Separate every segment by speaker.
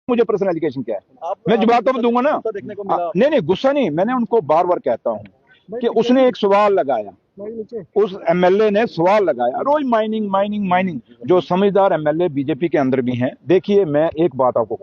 Speaker 1: मुझे personal education क्या है, मैं जवाब तो दूंगा ना।
Speaker 2: देखने को मिला।
Speaker 1: नहीं नहीं, गुस्सा नहीं, मैंने उनको बार बार कहता हूँ कि उसने एक सवाल लगाया, उस एमएलए ने सवाल लगाया, रोज माइनिंग माइनिंग माइनिंग। जो समझदार एमएलए बीजेपी के अंदर भी हैं, देखिए मैं एक बात आपको,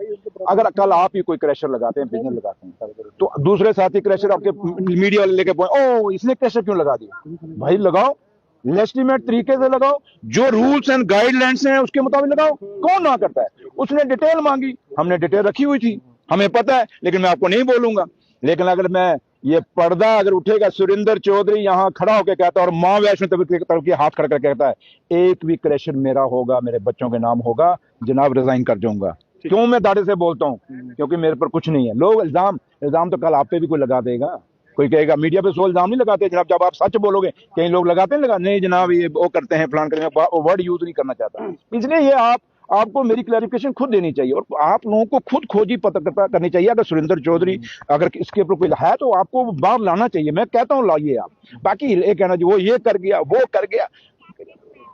Speaker 1: अगर कल आप ही कोई क्रैशर लगाते हैं, बिजनेस लगाते हैं, तो दूसरे साथी क्रैशर आपके मीडिया वाले लेके ओ इसने क्रैशर क्यों लगा दिया, भाई लगाओ, लेजिटिमेट तरीके से लगाओ, जो रूल्स एंड गाइडलाइंस हैं उसके मुताबिक लगाओ। कौन ना करता है? उसने डिटेल मांगी, हमने डिटेल रखी हुई थी, हमें पता है, लेकिन मैं आपको नहीं बोलूंगा। लेकिन अगर मैं ये पर्दा अगर उठेगा, सुरेंद्र चौधरी यहाँ खड़ा होकर कहता है और माँ वैष्णो तरफ की हाथ खड़ा कर कहता है, एक भी क्रैशर मेरा होगा, मेरे बच्चों के नाम होगा, जनाब रिजाइन कर जाऊंगा। क्यों मैं दाढ़ी से बोलता हूँ? क्योंकि मेरे पर कुछ नहीं है। लोग इल्जाम तो कल आप पे भी कोई लगा देगा, कोई कहेगा मीडिया पे सो इल्जाम नहीं लगाते जनाब, जब आप सच बोलोगे कई लोग लगाते हैं, लगा नहीं जनाब ये वो करते हैं फलान करते हैं, वर्ड यूज नहीं करना चाहता। इसलिए ये आपको मेरी क्लैरिफिकेशन खुद देनी चाहिए और आप लोगों को खुद खोजी पत्रकारिता करनी चाहिए। अगर सुरेंद्र चौधरी अगर इसके ऊपर कोई है तो आपको बाहर लाना चाहिए, मैं कहता हूँ लाइए आप। बाकी ये कहना जी वो ये कर गया वो कर गया,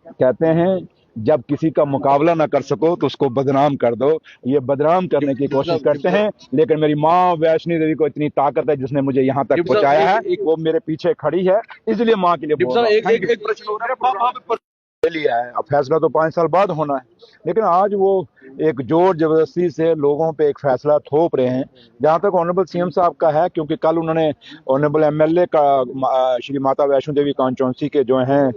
Speaker 1: कहते हैं जब किसी का मुकाबला ना कर सको तो उसको बदनाम कर दो, ये बदनाम करने की कोशिश करते हैं। लेकिन मेरी माँ वैष्णो देवी को इतनी ताकत है जिसने मुझे यहाँ तक पहुंचाया है, वो मेरे पीछे खड़ी है, इसलिए माँ के लिए बोल रहा हूं।
Speaker 2: एक प्रश्न हो रहा है,
Speaker 1: ले लिया है, अब फैसला तो 5 साल बाद होना है, लेकिन आज वो एक जोर जबरदस्ती से लोगों पे एक फैसला थोप रहे हैं। जहां तक ऑनरेबल सीएम साहब का है, क्योंकि कल उन्होंने ऑनरेबल एमएलए का श्री माता वैष्णो देवी कॉन्स्टिट्यूंसी के जो हैं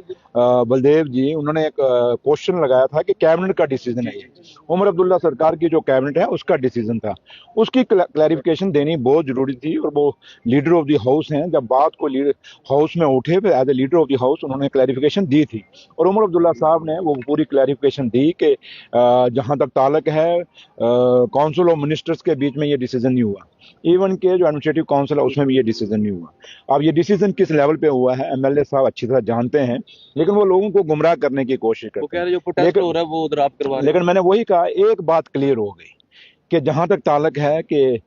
Speaker 1: बलदेव जी, उन्होंने एक क्वेश्चन लगाया था कि कैबिनेट का डिसीजन है, ये उमर अब्दुल्ला सरकार की जो कैबिनेट है उसका डिसीजन था, उसकी क्लैरिफिकेशन देनी बहुत जरूरी थी। और वो लीडर ऑफ द हाउस हैं, जब बात को हाउस में उठे as a leader of the house उन्होंने क्लैरिफिकेशन दी थी और उमर अब्दुल्ला साहब ने वो पूरी क्लैरिफिकेशन दी कि जहां तक ताल्लुक है काउंसिल ऑफ मिनिस्टर्स के बीच में ये डिसीजन नहीं हुआ, इवन के जो एडमिनिस्ट्रेटिव काउंसिल है उसमें भी ये डिसीजन नहीं हुआ। अब ये डिसीजन किस लेवल पे हुआ है एमएलए साहब अच्छी तरह जानते हैं, लेकिन वो लोगों को गुमराह करने की कोशिश करते हैं।
Speaker 2: जो प्रोटेस्ट हो रहा है वो उधर आप करवा रहे हैं।
Speaker 1: लेकिन मैंने वही कहा, एक बात क्लियर हो गई कि जहां तक ताल्लुक है कि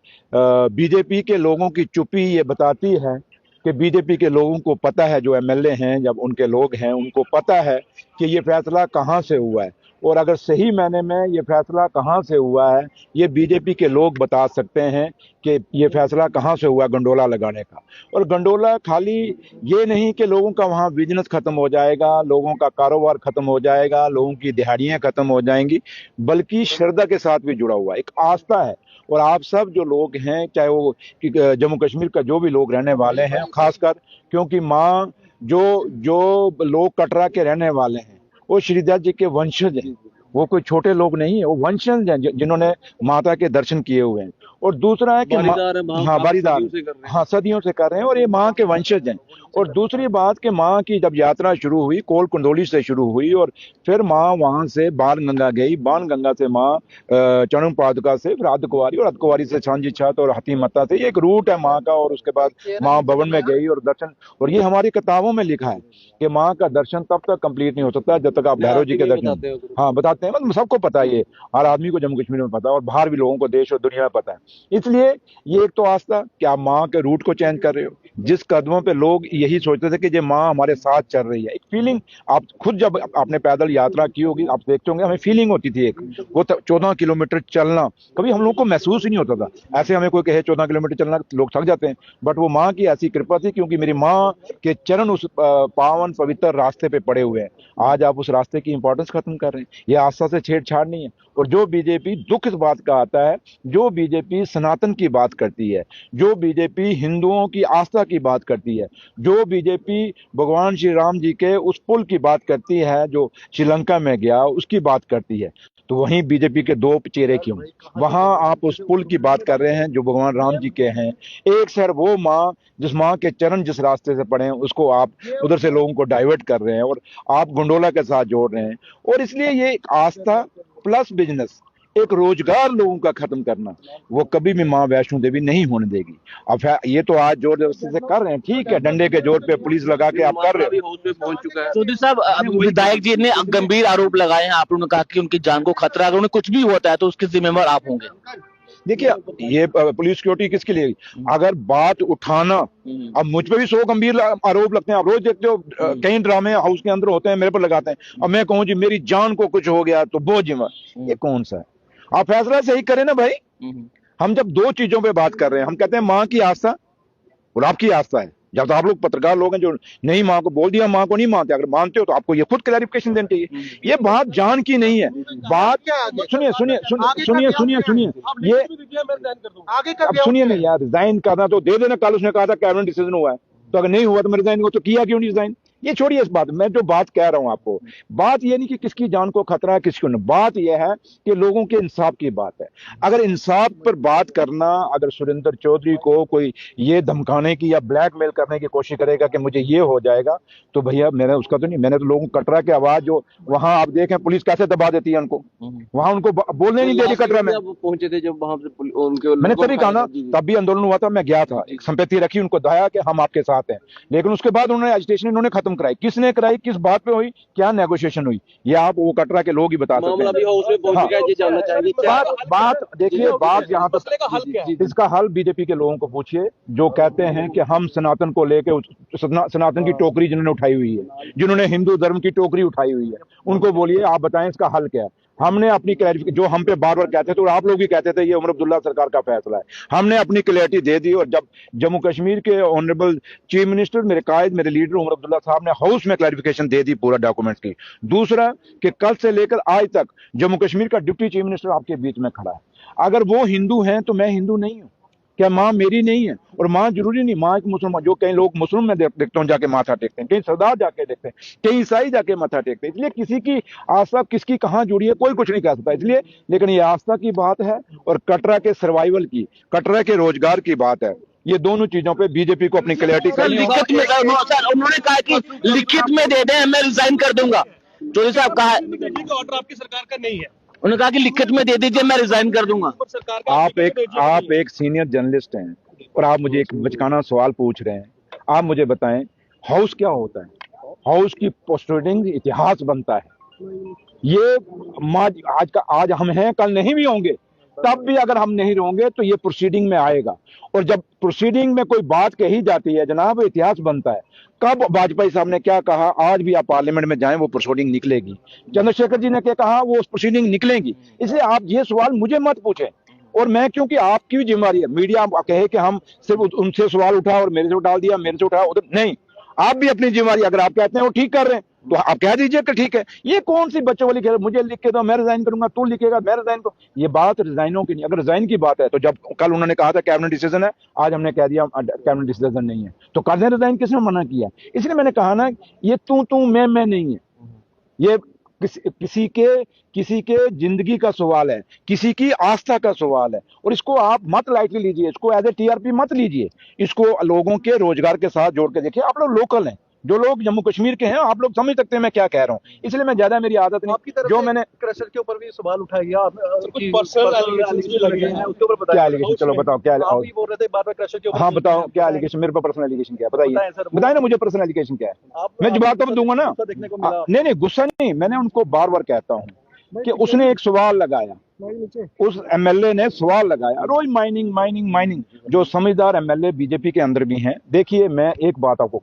Speaker 1: बीजेपी के लोगों की चुप्पी ये बताती है कि बीजेपी के लोगों को पता है, जो एमएलए हैं जब उनके लोग हैं उनको पता है कि ये फैसला कहां से हुआ है, और अगर सही मायने में ये फैसला कहां से हुआ है ये बीजेपी के लोग बता सकते हैं कि ये फैसला कहां से हुआ गंडोला लगाने का। और गंडोला खाली ये नहीं कि लोगों का वहां बिजनेस खत्म हो जाएगा, लोगों का कारोबार खत्म हो जाएगा, लोगों की दिहाड़ियां खत्म हो जाएंगी, बल्कि श्रद्धा के साथ भी जुड़ा हुआ एक आस्था है। और आप सब जो लोग हैं, चाहे वो जम्मू कश्मीर का जो भी लोग रहने वाले हैं, खासकर क्योंकि माँ जो जो लोग कटरा के रहने वाले हैं वो श्रीदास जी के वंशज हैं, वो कोई छोटे लोग नहीं है, वो वंशज हैं जिन्होंने माता के दर्शन किए हुए हैं। और दूसरा है कि हाँ बारीदार, हाँ सदियों से कर रहे हैं और ये माँ के वंशज हैं। और दूसरी बात कि माँ की जब यात्रा शुरू हुई कोल कुंडोली से शुरू हुई और फिर माँ वहां से बाण गंगा गई, बाण गंगा से माँ चरण पादुका से फिर अर्धकुंवारी और अर्धकुंवारी से सांझी छत और हाथी मत्ता से, ये एक रूट है माँ का। और उसके बाद माँ भवन में गई और दर्शन, और ये हमारी किताबों में लिखा है कि माँ का दर्शन तब तक कंप्लीट नहीं हो सकता जब तक आप भैरव जी के दर्शन, हाँ बताते हैं, मतलब सबको पता है, ये हर आदमी को जम्मू कश्मीर में पता है और बाहर भी लोगों को देश और दुनिया में पता है। इसलिए ये एक तो आस्था कि आप माँ के रूट को चेंज कर रहे हो, जिस कदमों पे लोग यही सोचते थे कि ये माँ हमारे साथ चल रही है, एक फीलिंग आप खुद जब आपने पैदल यात्रा की होगी आप देखते होंगे, हमें फीलिंग होती थी एक, वो 14 किलोमीटर चलना कभी हम लोग को महसूस ही नहीं होता था। ऐसे हमें कोई कहे 14 किलोमीटर चलना लोग थक जाते हैं, बट वो माँ की ऐसी कृपा थी क्योंकि मेरी माँ के चरण उस पावन पवित्र रास्ते पे पड़े हुए हैं। आज आप उस रास्ते की इंपॉर्टेंस खत्म कर रहे हैं, ये आस्था से छेड़छाड़ नहीं है। और जो बीजेपी, दुख इस बात का आता है, जो बीजेपी सनातन की बात करती है, जो बीजेपी हिंदुओं की आस्था की बात करती है, जो बीजेपी भगवान श्री राम जी के उस पुल की बात करती है जो श्रीलंका में गया उसकी बात करती है, तो वहीं बीजेपी के दो चेहरे क्यों? वहां आप उस पुल की बात कर रहे हैं जो भगवान राम जी के हैं। एक सर वो माँ जिस माँ के चरण जिस रास्ते से पड़े हैं उसको आप उधर से लोगों को डाइवर्ट कर रहे हैं और आप गुंडोला के साथ जोड़ रहे हैं। और इसलिए ये एक आस्था प्लस बिजनेस, एक रोजगार लोगों का खत्म करना, वो कभी भी माँ वैष्णो देवी नहीं होने देगी। अब ये तो आज जोर जबरदस्ती से कर रहे हैं, ठीक है, डंडे के जोर पे पुलिस लगा के आप कर रहे हो।
Speaker 2: पहुंच चुका है
Speaker 3: चौधरी साहब, विधायक जी ने गंभीर आरोप लगाए हैं, आप लोगों ने कहा कि उनकी जान को खतरा, अगर उन्हें कुछ भी होता है तो उसके जिम्मेवार आप होंगे।
Speaker 1: देखिए ये पुलिस सिक्योरिटी किसके लिए? अगर बात उठाना, अब मुझ पे भी 100 गंभीर आरोप लगते हैं, आप रोज देखते हो कई ड्रामे हाउस के अंदर होते हैं, मेरे पर लगाते हैं। अब मैं कहूँ जी मेरी जान को कुछ हो गया तो वो जिम्मेवार, ये कौन सा है? आप फैसला सही करें ना भाई। हम जब दो चीजों पे बात कर रहे हैं, हम कहते हैं माँ की आस्था और आपकी आस्था है। जब तो आप लोग पत्रकार लोग हैं जो नहीं माँ को बोल दिया, माँ को नहीं मानते, अगर मानते हो तो आपको ये खुद क्लैरिफिकेशन देनी चाहिए। ये बात जान की नहीं है, बात सुनिए सुनिए सुनिए सुनिए सुनिए, ये अब सुनिए नहीं यार, रिजाइन करना तो दे देना। कल उसने कहा था कैबिनेट डिसीजन हुआ है, तो अगर नहीं हुआ तो मैं रिजाइन को, तो किया क्यों नहीं रिजाइन? ये छोड़िए इस बात, मैं जो बात कह रहा हूं आपको, बात ये नहीं कि किसकी जान को खतरा है किसको नहीं, बात ये है कि लोगों के इंसाफ की बात है। अगर इंसाफ पर बात करना, अगर सुरेंद्र चौधरी को कोई ये धमकाने की या ब्लैकमेल करने की कोशिश करेगा कि मुझे ये हो जाएगा, तो भैया मैंने उसका तो नहीं, मैंने तो लोगों कटरा की आवाज जो वहां आप देखें पुलिस कैसे दबा देती है उनको, वहां उनको बोलने नहीं दे रही कटरा में।
Speaker 2: पहुंचे थे जब वहां से उनके,
Speaker 1: मैंने तभी कहा ना, तब भी आंदोलन हुआ था, मैं गया था, एक संपत्ति रखी, उनको दहाया कि हम आपके साथ हैं, लेकिन उसके बाद उन्होंने एजिटेशन इन्होंने खत्म कराई। किसने कराई, किस बात पे हुई, क्या नेगोशिएशन हुई, ये आप वो कटरा के लोग ही बता सकते हैं। बात देखिए, बात यहाँ तक, इसका हल बीजेपी के लोगों को पूछिए जो कहते हैं कि हम सनातन को लेके, सनातन की टोकरी जिन्होंने उठाई हुई है, जिन्होंने हिंदू धर्म की टोकरी उठाई हुई है, उनको बोलिए आप बताएं इसका हल क्या है। हमने अपनी क्लैरिफिकेशन, जो हम पे बार बार कहते थे और आप लोग भी कहते थे ये उमर अब्दुल्ला सरकार का फैसला है, हमने अपनी क्लैरिटी दे दी। और जब जम्मू कश्मीर के ऑनरेबल चीफ मिनिस्टर, मेरे कायद, मेरे लीडर उमर अब्दुल्ला साहब ने हाउस में क्लैरिफिकेशन दे दी पूरा डॉक्यूमेंट्स की। दूसरा कि कल से लेकर आज तक जम्मू कश्मीर का डिप्टी चीफ मिनिस्टर आपके बीच में खड़ा है। अगर वो हिंदू हैं तो मैं हिंदू नहीं हूं, क्या माँ मेरी नहीं है? और माँ जरूरी नहीं, माँ एक मुसलमान, जो कई लोग मुस्लिम में देखता हूँ जाके माथा टेकते हैं, कई सरदार जाके देखते हैं, कई ईसाई जाके माथा टेकते हैं। इसलिए किसी की आस्था किसकी कहाँ जुड़ी है कोई कुछ नहीं कह सकता, इसलिए। लेकिन ये आस्था की बात है और कटरा के सर्वाइवल की, कटरा के रोजगार की बात है। ये दोनों चीजों पे बीजेपी को अपनी क्लैरिटी करनी है।
Speaker 3: लिखित में उन्होंने कहा कि लिखित में दे दें, मैं रिजाइन कर दूंगा। चौधरी साहब कहा
Speaker 2: ऑर्डर आपकी सरकार का नहीं है,
Speaker 3: उन्होंने कहा कि लिखित में दे दीजिए, मैं रिजाइन कर दूंगा।
Speaker 1: आप एक सीनियर जर्नलिस्ट हैं और आप मुझे एक बचकाना सवाल पूछ रहे हैं। आप मुझे बताएं हाउस क्या होता है? हाउस की पोस्टिंग इतिहास बनता है। ये आज हम हैं, कल नहीं भी होंगे, तब भी अगर हम नहीं होंगे तो ये प्रोसीडिंग में आएगा। और जब प्रोसीडिंग में कोई बात कही जाती है जनाब, इतिहास बनता है। कब वाजपेयी साहब ने क्या कहा, आज भी आप पार्लियामेंट में जाएं वो प्रोसीडिंग निकलेगी। चंद्रशेखर जी ने क्या कहा, वो प्रोसीडिंग निकलेगी। इसलिए आप ये सवाल मुझे मत पूछें, और मैं, क्योंकि आपकी भी जिम्मेदारी है, मीडिया कहे कि हम सिर्फ उनसे सवाल उठा और मेरे से उठा दिया, मेरे से उठा उधर नहीं। आप भी अपनी जिम्मेदारी, अगर आप कहते हैं वो ठीक कर रहे हैं तो आप कह दीजिए कि ठीक है। ये कौन सी बच्चों वाली खेल, मुझे लिख के दो मैं रिजाइन करूंगा, तू लिखेगा मैं रिजाइन करूं, ये बात रिजाइनों की नहीं। अगर रिजाइन की बात है तो जब कल उन्होंने कहा था कैबिनेट डिसीजन है, आज हमने कह दिया कैबिनेट डिसीजन नहीं है, तो कर दें रिजाइन। किसने मना किया? इसलिए मैंने कहा ना, ये तू मैं नहीं है, ये किसी के जिंदगी का सवाल है, किसी की आस्था का सवाल है। और इसको आप मत लाइटली लीजिए, इसको एज ए टीआरपी मत लीजिए, इसको लोगों के रोजगार के साथ जोड़ के देखिए। आप लोग लोकल हैं, जो लोग जम्मू कश्मीर के हैं, आप लोग समझ सकते हैं मैं क्या कह रहा हूँ। इसलिए मैं ज्यादा, मेरी आदत नहीं, जो मैंने
Speaker 2: क्रशर के ऊपर भी सवाल उठाया,
Speaker 1: क्या एलिगेशन, चलो बताओ क्या
Speaker 2: बोल रहे थे बार बार क्रशर के ऊपर।
Speaker 1: हाँ बताओ क्या एलिगेशन, मेरे पर पर्सनल एलिगेशन क्या है बताइए ना मुझे, पर्सनल एलिगेशन क्या है, मैं जवाब तो दूंगा ना। नहीं गुस्सा नहीं, मैंने उनको बार बार कहता हूँ कि उसने एक सवाल लगाया, उस एमएलए ने सवाल लगाया, रोज माइनिंग माइनिंग माइनिंग। जो समझदार एमएलए बीजेपी के अंदर भी हैं, देखिए मैं एक बात आपको,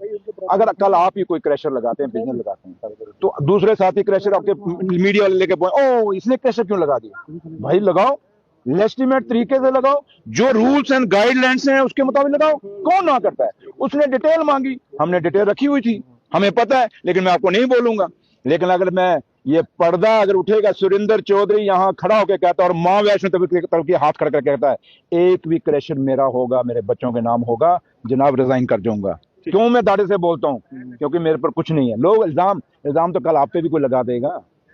Speaker 1: अगर कल आप ही कोई क्रैशर लगाते हैं, बिजनेस लगाते हैं, तो दूसरे साथी क्रैशर आपके मीडिया वाले लेके ओ इसने क्रैशर क्यों लगा दिया? भाई लगाओ, लेजिटिमेट तरीके से लगाओ, जो रूल्स एंड गाइडलाइंस हैं उसके मुताबिक लगाओ। कौन ना करता है? उसने डिटेल मांगी, हमने डिटेल रखी हुई थी, हमें पता है, लेकिन मैं आपको नहीं बोलूंगा। लेकिन अगर मैं ये पर्दा अगर उठेगा, सुरेंद्र चौधरी यहाँ खड़ा होकर कहता है और माँ वैष्णो तरफ की हाथ खड़ा करके कहता है एक भी क्रैशर मेरा होगा, मेरे बच्चों के नाम होगा, जनाब रिजाइन कर जाऊंगा। क्यों मैं दाढ़ी से बोलता हूँ? क्योंकि मेरे पर कुछ नहीं है। लोग इल्जाम तो कल आप पे भी कोई लगा देगा,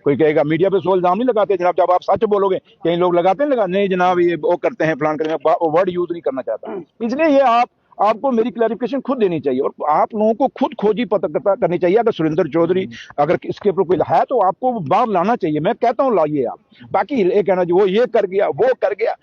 Speaker 1: कोई कहेगा मीडिया पे सो इल्जाम नहीं लगाते जनाब, जब आप सच बोलोगे। कई लोग लगाते हैं, नहीं जनाब ये वो करते हैं फलान करते हैं, वर्ड यूज नहीं करना चाहता। इसलिए ये आपको मेरी क्लैरिफिकेशन खुद देनी चाहिए और आप लोगों को खुद खोजी पता करनी चाहिए। अगर सुरेंद्र चौधरी अगर इसके ऊपर कोई है तो आपको बाहर लाना चाहिए। मैं कहता हूँ लाइए आप, बाकी ये कहना चाहिए वो ये कर गया वो कर गया।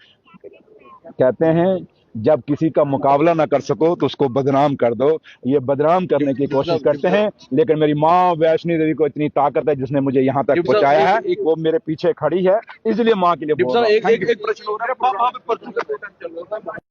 Speaker 1: कहते हैं जब किसी का मुकाबला ना कर सको तो उसको बदनाम कर दो। ये बदनाम करने की कोशिश करते हैं, लेकिन मेरी माँ वैष्णो देवी को इतनी ताकत है जिसने मुझे यहाँ तक पहुँचाया है, वो मेरे पीछे खड़ी है, इसलिए माँ के लिए
Speaker 2: एक प्रश्न हो रहा है।